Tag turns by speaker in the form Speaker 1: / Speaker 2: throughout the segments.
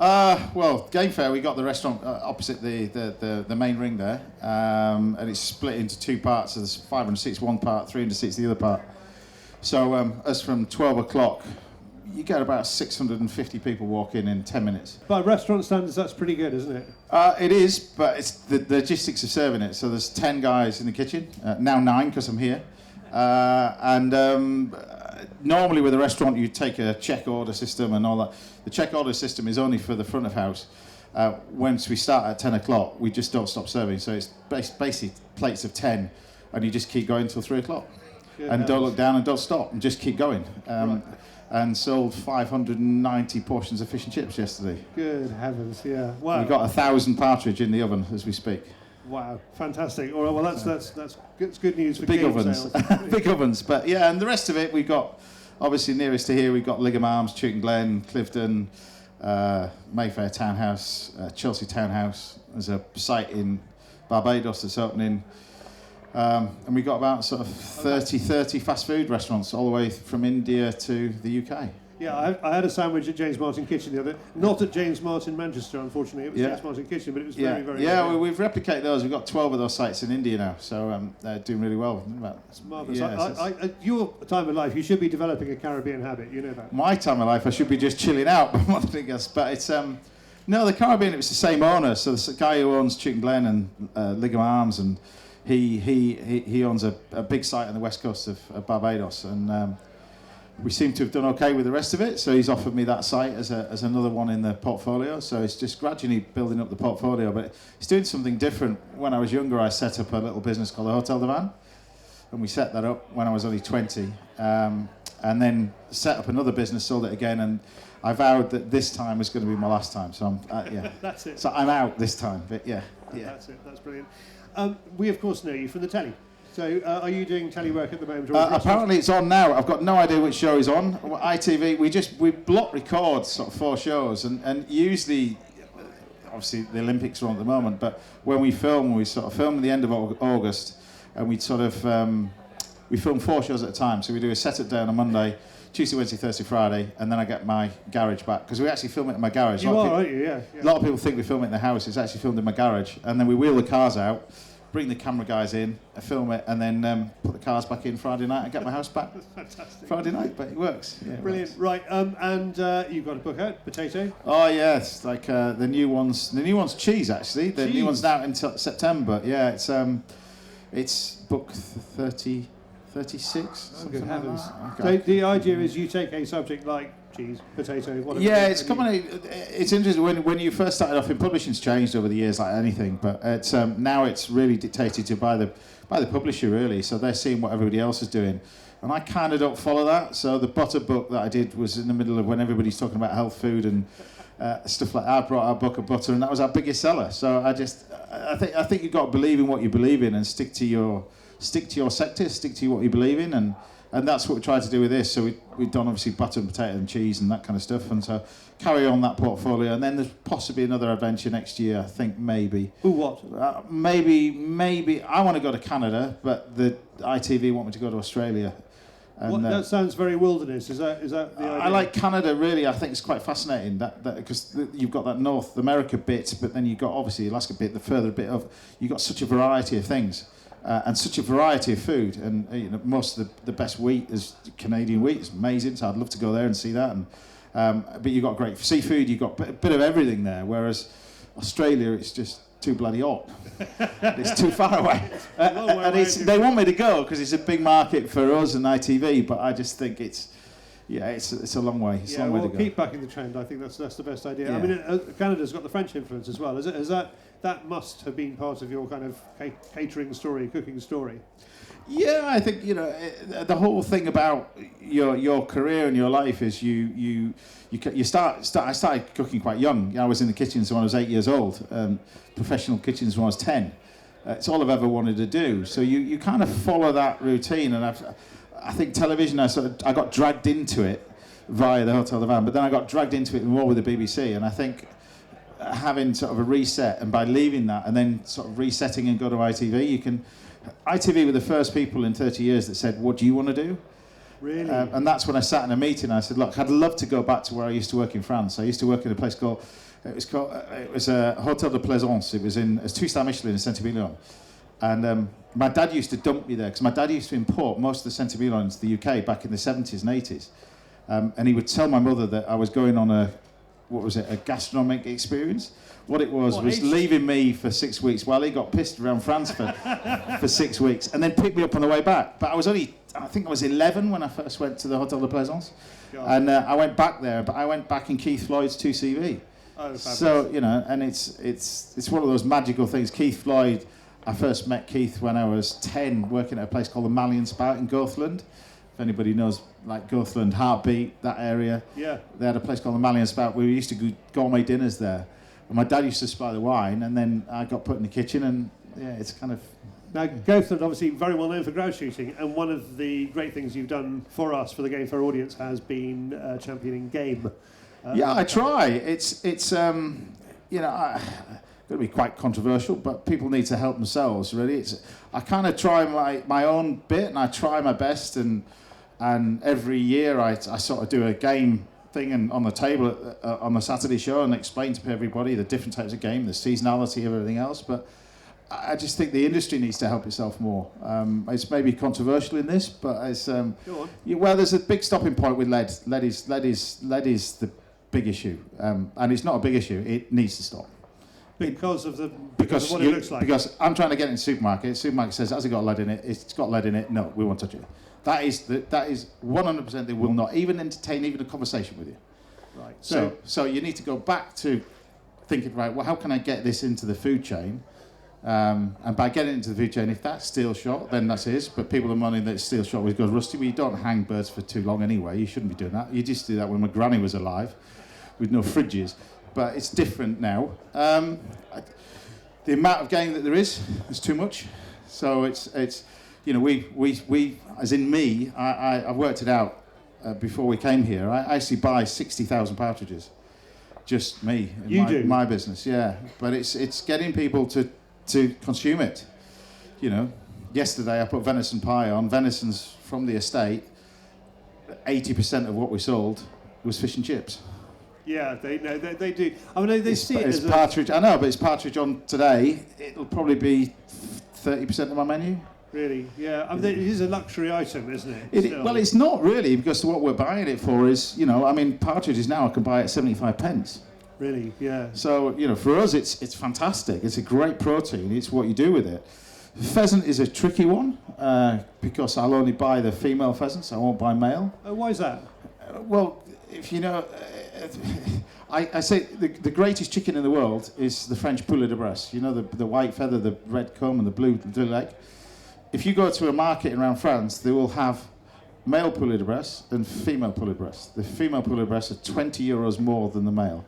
Speaker 1: Well, Game Fair, we got the restaurant opposite the main ring there, and it's split into two parts. So there's 500 seats one part, 300 seats the other part. So as from 12 o'clock, you get about 650 people walk in 10 minutes.
Speaker 2: By restaurant standards, that's pretty good, isn't it?
Speaker 1: It is, but it's the logistics of serving it. So there's 10 guys in the kitchen, now 9 because I'm here. Normally with a restaurant you take a check order system and all that. The check order system is only for the front of house. Once we start at 10 o'clock, we just don't stop serving. So it's basically plates of 10 and you just keep going till 3 o'clock. And don't look down and don't stop and just keep going.
Speaker 2: Right.
Speaker 1: And sold 590 portions of fish and chips yesterday.
Speaker 2: Good heavens, yeah. Wow.
Speaker 1: We've got 1,000 partridge in the oven as we speak.
Speaker 2: Wow, fantastic. All right, well, that's good news for
Speaker 1: big
Speaker 2: game
Speaker 1: ovens.
Speaker 2: sales.
Speaker 1: Big ovens, but yeah, and the rest of it, we've got, obviously nearest to here, we've got Ligham Arms, Chewton Glen, Clifton, Mayfair Townhouse, Chelsea Townhouse. There's a site in Barbados that's opening. And we got about sort of 30 fast food restaurants all the way from India to the UK.
Speaker 2: Yeah, I had a sandwich at James Martin Kitchen the other, not at James Martin Manchester, unfortunately. It was James Martin Kitchen, but it was very, very
Speaker 1: good.
Speaker 2: Well,
Speaker 1: we've replicated those. We've got 12 of those sites in India now, so they're doing really well.
Speaker 2: That's marvellous. Yeah, your time of life, you should be developing a Caribbean habit, you know that.
Speaker 1: My time of life, I should be just chilling out, but it's no, the Caribbean, it was the same owner. So the guy who owns Chewton Glen and Ligham Arms, and he owns a big site on the west coast of Barbados, and we seem to have done okay with the rest of it, so he's offered me that site as another one in the portfolio. So it's just gradually building up the portfolio, but it's doing something different. When I was younger, I set up a little business called the Hotel de Van, and we set that up when I was only 20, and then set up another business, sold it again, and I vowed that this time was going to be my last time. So
Speaker 2: That's it.
Speaker 1: So I'm out this time, but yeah.
Speaker 2: That's it. That's brilliant. We of course know you from the telly. So are you doing telly work at the moment?
Speaker 1: Apparently it's on now. I've got no idea which show is on. ITV, we block record sort of 4 shows, and usually, obviously the Olympics are on at the moment, but when we film at the end of August, and we film 4 shows at a time. So we do a set-up day on a Monday, Tuesday, Wednesday, Thursday, Friday, and then I get my garage back, because we actually film it in my garage.
Speaker 2: Aren't you? Yeah.
Speaker 1: A lot of people think we film it in the house. It's actually filmed in my garage, and then we wheel the cars out, bring the camera guys in, film it, and then put the cars back in Friday night and get my house back.
Speaker 2: Fantastic.
Speaker 1: Friday night, but it works. Yeah,
Speaker 2: brilliant.
Speaker 1: Works.
Speaker 2: Right, and you've got a book out, Potato.
Speaker 1: Oh yes, like the new one's cheese actually. The new one's out until September. Yeah, it's book 36.
Speaker 2: Oh, good heavens!
Speaker 1: Like that. Okay.
Speaker 2: So the idea is you take a subject like cheese, potato, whatever.
Speaker 1: Yeah, it's interesting when you first started off in publishing's changed over the years like anything, but it's now it's really dictated to by the publisher really. So they're seeing what everybody else is doing, and I kind of don't follow that. So the butter book that I did was in the middle of when everybody's talking about health food and stuff like that. I brought out a book of butter, and that was our biggest seller. So I think you've got to believe in what you believe in and stick to your sector, stick to what you believe in, and that's what we tried to do with this. So we've done obviously butter and potato and cheese and that kind of stuff, and so carry on that portfolio, and then there's possibly another adventure next year, I think, maybe.
Speaker 2: Ooh, what?
Speaker 1: Maybe I want to go to Canada, but the ITV want me to go to Australia. And,
Speaker 2: that sounds very wilderness. Is that the idea?
Speaker 1: I like Canada really. I think it's quite fascinating that because you've got that North America bit, but then you've got obviously Alaska bit, the further bit of you've got such a variety of things. And such a variety of food, and most of the best wheat is Canadian wheat. It's amazing, so I'd love to go there and see that. And but you've got great seafood, you've got a bit of everything there. Whereas Australia, it's just too bloody hot. It's too far away, and they want me to go because it's a big market for us and ITV. But I just think it's a long way. It's a long way to go.
Speaker 2: Keep backing the trend. I think that's the best idea.
Speaker 1: Yeah.
Speaker 2: I mean, Canada's got the French influence as well. Is that must have been part of your kind of catering story, cooking story?
Speaker 1: Yeah, I think the whole thing about your career and your life is you start. I started cooking quite young. I was in the kitchens when I was 8 years old. Professional kitchens when I was 10. It's all I've ever wanted to do. So you kind of follow that routine, and I think television. I got dragged into it via the Hotel de Van, but then I got dragged into it more with the BBC, and I think having sort of a reset, and by leaving that and then sort of resetting and go to ITV, ITV were the first people in 30 years that said, what do you want to do?
Speaker 2: Really?
Speaker 1: And that's when I sat in a meeting. I said, look, I'd love to go back to where I used to work in France. I used to work in a place called, it was a Hotel de Plaisance. It was a 2-star Michelin in Saint-Emilion. And my dad used to dump me there because my dad used to import most of the Saint-Emilion into the UK back in the 70s and 80s. And he would tell my mother that I was going on a gastronomic experience. What it was leaving me for 6 weeks while he got pissed around France for 6 weeks and then picked me up on the way back. But I think I was 11 when I first went to the Hotel de Plaisance. And I went back there, but I went back in Keith Floyd's 2CV.
Speaker 2: Oh,
Speaker 1: so, and it's one of those magical things. Keith Floyd, I first met Keith when I was 10, working at a place called the Mallean Spout in Goathland. If anybody knows, like Goathland, Heartbeat, that area.
Speaker 2: Yeah.
Speaker 1: They had a place called the Mallean Spout. We used to go gourmet dinners there. And my dad used to supply the wine, and then I got put in the kitchen, and yeah, it's kind of...
Speaker 2: Now, Goathland, obviously very well known for grouse shooting, and one of the great things you've done for us, for the Game for our audience, has been championing game.
Speaker 1: Yeah, I try. It's going to be quite controversial, but people need to help themselves, really. I kind of try my own bit, and I try my best, and every year I sort of do a game thing and on the table on the Saturday show and explain to everybody the different types of game, the seasonality of everything else. But I just think the industry needs to help itself more. It's maybe controversial in this, but it's well, there's a big stopping point with lead. Lead is the big issue, and it's not a big issue. It needs to stop.
Speaker 2: Because of what it looks like.
Speaker 1: Because I'm trying to get in the supermarket. The supermarket says, has it got lead in it? It's got lead in it. No, we won't touch it. That is 100%. They will not even entertain even a conversation with you.
Speaker 2: Right.
Speaker 1: So you need to go back to thinking, right, well, how can I get this into the food chain? And by getting it into the food chain, if that's steel shot, then that's his. But people are moaning that steel shot always goes rusty. Well, you don't hang birds for too long anyway. You shouldn't be doing that. You just do that when my granny was alive, with no fridges. But it's different now. The amount of game that there is too much. So it's we as in me, I've worked it out before we came here. I actually buy 60,000 partridges, just me in my business. Yeah, but it's getting people to consume it. Yesterday I put venison pie on. Venison's from the estate. 80% of what we sold was fish and chips.
Speaker 2: Yeah, they do. I mean, they see it as
Speaker 1: partridge. I know, but it's partridge on today. It'll probably be 30% of my menu.
Speaker 2: Really? Yeah. I mean, it is a luxury item, isn't it?
Speaker 1: Well, it's not really, because what we're buying it for is, partridges now I can buy at 75 pence.
Speaker 2: Really? Yeah.
Speaker 1: So, for us, it's fantastic. It's a great protein. It's what you do with it. Pheasant is a tricky one because I'll only buy the female pheasants. I won't buy male.
Speaker 2: Why is that?
Speaker 1: Well, if you know, I say the greatest chicken in the world is the French poulet de Bresse. The white feather, the red comb, and the blue leg. If you go to a market around France, they will have male poulet de Bresse and female poulet de Bresse. The female poulet de Bresse are 20 euros more than the male.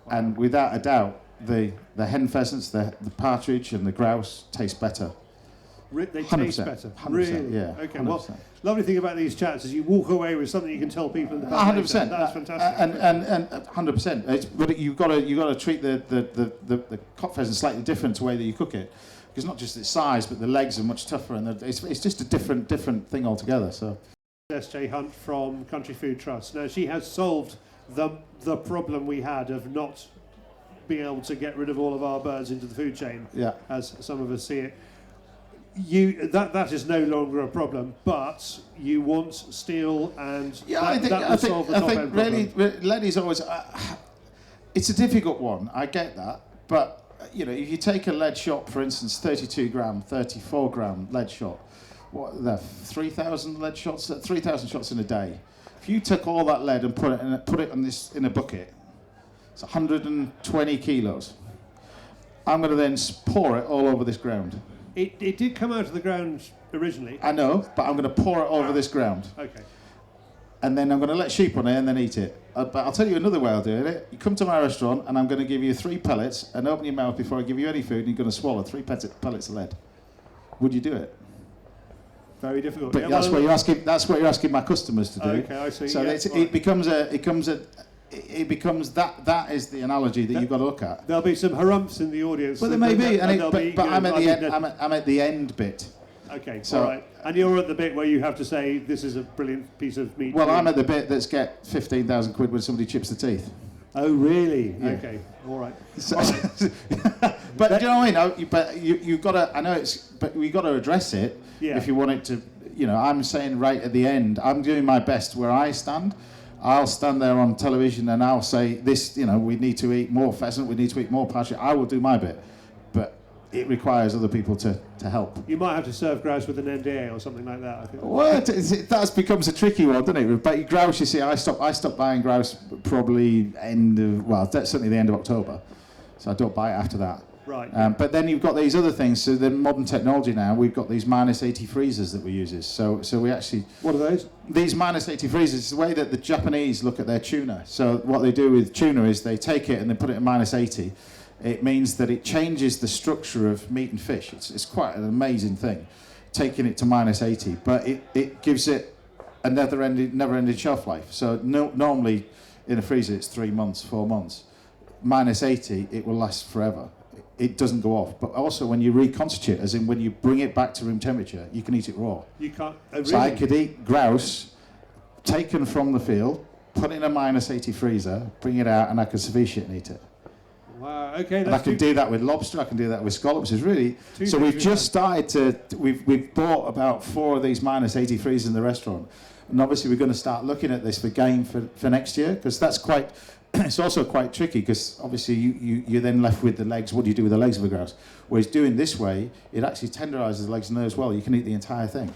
Speaker 1: Wow. And without a doubt, the hen pheasants, the partridge and the grouse taste better.
Speaker 2: They taste better.
Speaker 1: 100%,
Speaker 2: really?
Speaker 1: Yeah.
Speaker 2: Okay.
Speaker 1: 100%.
Speaker 2: Well, lovely thing about these chats is you walk away with something you can tell people in the pub.
Speaker 1: 100%.
Speaker 2: That's fantastic.
Speaker 1: And 100%. But you've got to treat the cock pheasant slightly different to the way that you cook it, because not just its size, but the legs are much tougher, and it's just a different thing altogether. So.
Speaker 2: S.J. Hunt from Country Food Trust. Now, she has solved the problem we had of not being able to get rid of all of our birds into the food chain, as some of us see it. That is no longer a problem, but you want steel, and that will solve the top end problem.
Speaker 1: Really, lead is always it's a difficult one. I get that, but if you take a lead shot, for instance, 32 gram, 34 gram lead shot, what are there? 3,000 lead shots, 3,000 shots in a day. If you took all that lead and put it in a bucket, it's 120 kilos. I'm going to then pour it all over this ground.
Speaker 2: It did come out of the ground originally.
Speaker 1: I know, but I'm going to pour it over this ground.
Speaker 2: Okay.
Speaker 1: And then I'm going to let sheep on it and then eat it. But I'll tell you another way of doing it. You come to my restaurant and I'm going to give you 3 pellets and open your mouth before I give you any food, and you're going to swallow 3 pellets of lead. Would you do it?
Speaker 2: Very difficult.
Speaker 1: But that's what you're asking my customers to do.
Speaker 2: Okay, I see.
Speaker 1: So it becomes that is the analogy that you've got to look at.
Speaker 2: There'll be some harumphs in the audience.
Speaker 1: Well, there may be, but I'm at the end bit.
Speaker 2: Okay,
Speaker 1: so,
Speaker 2: all right. And you're at the bit where you have to say, this is a brilliant piece of meat.
Speaker 1: Well, I'm at the bit that's get 15,000 quid when somebody chips the teeth.
Speaker 2: Oh, really?
Speaker 1: Yeah.
Speaker 2: Okay, all right.
Speaker 1: So, but do you know what I mean? But you've got to, I know but we've got to address it if you want it to, I'm saying right at the end, I'm doing my best where I stand. I'll stand there on television and I'll say this, we need to eat more pheasant, we need to eat more partridge. I will do my bit. But it requires other people to help.
Speaker 2: You might have to serve grouse with an NDA or something like that, I think.
Speaker 1: Well, that becomes a tricky one, doesn't it? But grouse, you see, I stopped buying grouse probably certainly the end of October. So I don't buy it after that.
Speaker 2: Right.
Speaker 1: But then you've got these other things. So the modern technology now, we've got these -80 freezers that we use. So we actually...
Speaker 2: What are those?
Speaker 1: These -80 freezers is the way that the Japanese look at their tuna. So what they do with tuna is they take it and they put it at -80. It means that it changes the structure of meat and fish. It's quite an amazing thing, taking it to -80. But it gives it a never-ending shelf life. So normally in a freezer it's 3 months, 4 months. -80, it will last forever. It doesn't go off. But also when you reconstitute, as in when you bring it back to room temperature, you can eat it raw.
Speaker 2: You can't. Oh, really?
Speaker 1: So I could eat grouse taken from the field, put it in a -80 freezer, bring it out, and I could ceviche it and eat it.
Speaker 2: Wow. Okay.
Speaker 1: And I can do that with lobster. I can do that with scallops. It's really so. We've just started to. We've bought about 4 of these -80 freezers in the restaurant, and obviously we're going to start looking at this for game for next year, because that's quite. It's also quite tricky, because obviously you're then left with the legs. What do you do with the legs of a grouse? Whereas doing this way, it actually tenderises the legs and there as well. You can eat the entire thing.